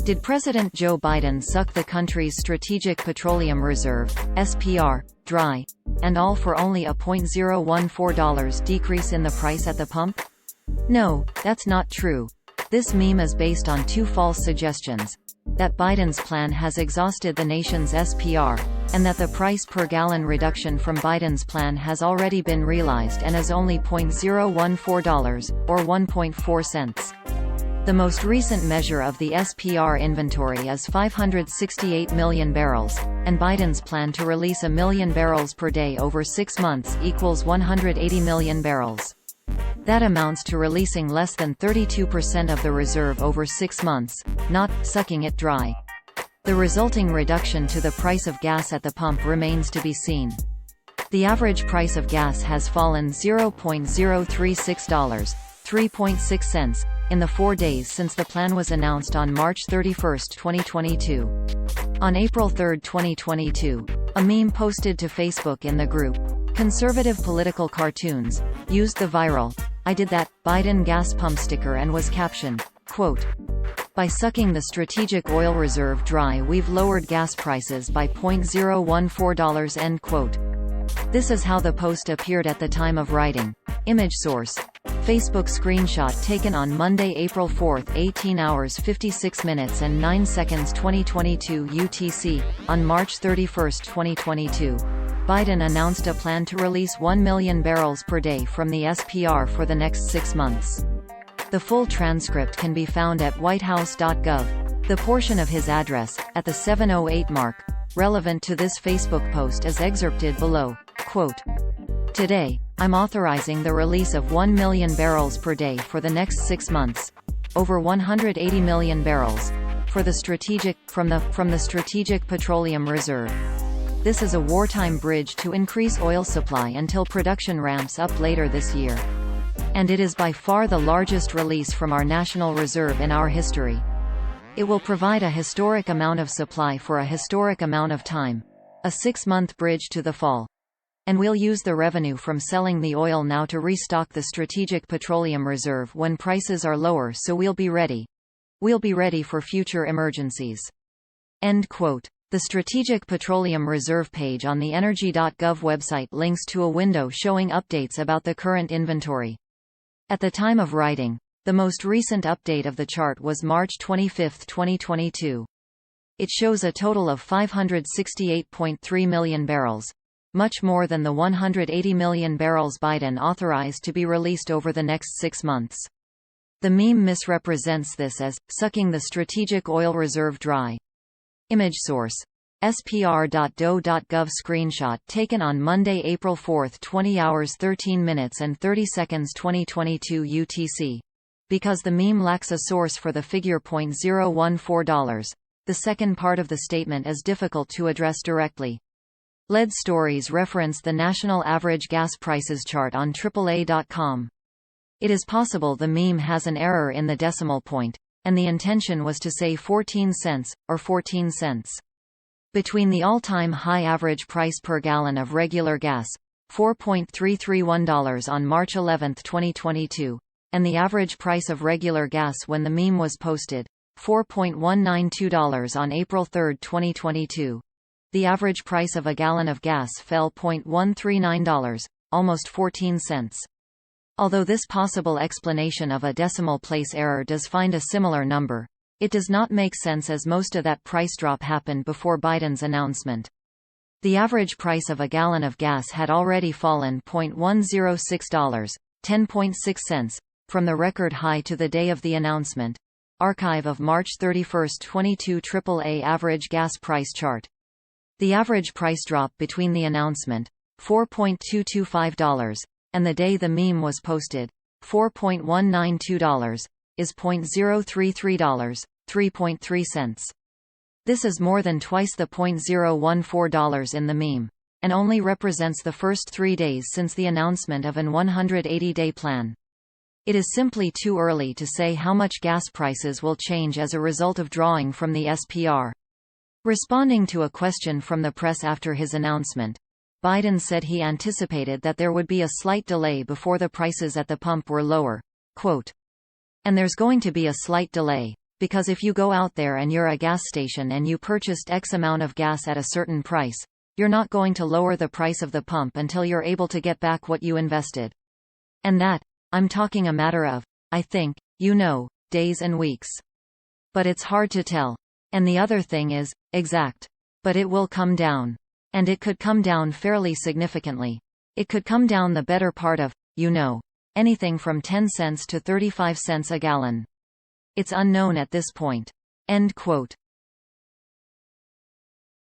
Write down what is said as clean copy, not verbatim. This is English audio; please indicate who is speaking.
Speaker 1: Did President Joe Biden suck the country's Strategic Petroleum Reserve (SPR) dry, and all for only a $0.014 decrease in the price at the pump? No, that's not true. This meme is based on two false suggestions: that Biden's plan has exhausted the nation's SPR, and that the price per gallon reduction from Biden's plan has already been realized and is only $0.014, or 1.4 cents. The most recent measure of the SPR inventory is 568 million barrels, and Biden's plan to release 1 million barrels per day over 6 months equals 180 million barrels. That amounts to releasing less than 32% of the reserve over 6 months, not sucking it dry. The resulting reduction to the price of gas at the pump remains to be seen. The average price of gas has fallen $0.036, 3.6 cents, in the 4 days since the plan was announced on March 31, 2022. On April 3, 2022, a meme posted to Facebook in the group Conservative Political Cartoons used the viral "I did that" Biden gas pump sticker and was captioned, quote, "By sucking the strategic oil reserve dry, we've lowered gas prices by $0.014, end quote. This is how the post appeared at the time of writing. Image source: Facebook screenshot taken on Monday, April 4, 18 hours 56 minutes and 9 seconds 2022 UTC. On March 31, 2022, Biden announced a plan to release 1 million barrels per day from the SPR for the next 6 months. The full transcript can be found at whitehouse.gov. The portion of his address, at the 7:08 mark, relevant to this Facebook post is excerpted below. Quote, "Today, I'm authorizing the release of 1 million barrels per day for the next 6 months. Over 180 million barrels. From the Strategic Petroleum Reserve. This is a wartime bridge to increase oil supply until production ramps up later this year. And it is by far the largest release from our national reserve in our history. It will provide a historic amount of supply for a historic amount of time. A 6-month bridge to the fall. And we'll use the revenue from selling the oil now to restock the Strategic Petroleum Reserve when prices are lower, so we'll be ready. We'll be ready for future emergencies." End quote. The Strategic Petroleum Reserve page on the energy.gov website links to a window showing updates about the current inventory. At the time of writing, the most recent update of the chart was March 25, 2022. It shows a total of 568.3 million barrels. Much more than the 180 million barrels Biden authorized to be released over the next 6 months. The meme misrepresents this as sucking the strategic oil reserve dry. Image source: spr.do.gov screenshot taken on Monday, April 4, 20 hours 13 minutes and 30 seconds 2022 UTC. Because the meme lacks a source for the figure $0.014, the second part of the statement is difficult to address directly. Lead Stories reference the national average gas prices chart on AAA.com. It is possible the meme has an error in the decimal point, and the intention was to say 14 cents, or 14 cents. Between the all-time high average price per gallon of regular gas, $4.331 on March 11, 2022, and the average price of regular gas when the meme was posted, $4.192 on April 3, 2022. The average price of a gallon of gas fell $0.139, almost 14 cents. Although this possible explanation of a decimal place error does find a similar number, it does not make sense as most of that price drop happened before Biden's announcement. The average price of a gallon of gas had already fallen $0.106, 10.6 cents, from the record high to the day of the announcement. Archive of March 31, 22 AAA average gas price chart. The average price drop between the announcement, $4.225, and the day the meme was posted, $4.192, is $0.033, 3.3 cents. This is more than twice the $0.014 in the meme, and only represents the first 3 days since the announcement of an 180-day plan. It is simply too early to say how much gas prices will change as a result of drawing from the SPR. Responding to a question from the press after his announcement, Biden said he anticipated that there would be a slight delay before the prices at the pump were lower. Quote, "And there's going to be a slight delay. Because if you go out there and you're a gas station and you purchased X amount of gas at a certain price, you're not going to lower the price of the pump until you're able to get back what you invested. And that, I'm talking a matter of, I think, days and weeks. But it's hard to tell. And the other thing is, exact. But it will come down. And it could come down fairly significantly. It could come down the better part of, anything from 10 cents to 35 cents a gallon. It's unknown at this point. End quote.